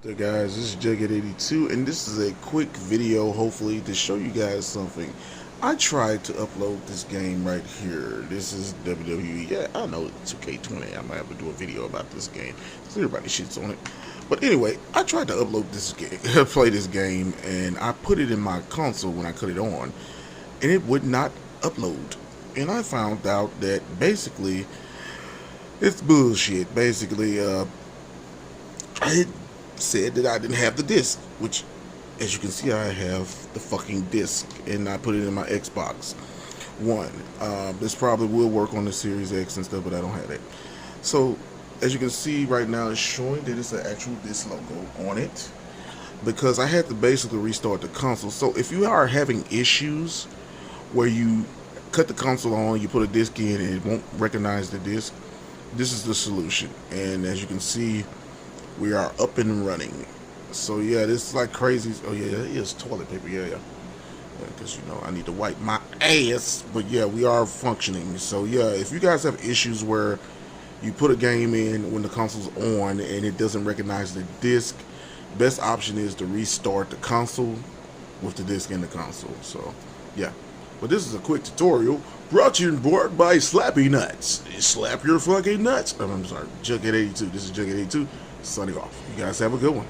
Hey guys, this is Jughead82 and this is a quick video hopefully to show you guys something. I tried to upload this game right here. This is WWE. Yeah, I know it's 2K20. I might have to do a video about this game. Everybody shits on it. But anyway, I tried to upload this game, play this game, and I put it in my console when I cut it on, and it would not upload. And I found out that basically it's bullshit. Basically, I said that I didn't have the disc, which, as you can see, I have the fucking disc, and I put it in my Xbox One. This probably will work on the Series X and stuff, but I don't have that. So, as you can see right now, it's showing that it's an actual disc logo on it, because I had to basically restart the console. So, if you are having issues where you cut the console on, you put a disc in, and it won't recognize the disc, this is the solution. And as you can see, we are up and running. So yeah, this is like crazy. Oh yeah, it is toilet paper. Yeah, because you know I need to wipe my ass. But yeah, we are functioning. So yeah, if you guys have issues where you put a game in when the console's on and it doesn't recognize the disc, best option is to restart the console with the disc in the console. So yeah, but this is a quick tutorial brought to you in part by Slappy Nuts. Slap your fucking nuts. I'm sorry, Jughead82. This is Jughead82 signing off. You guys have a good one.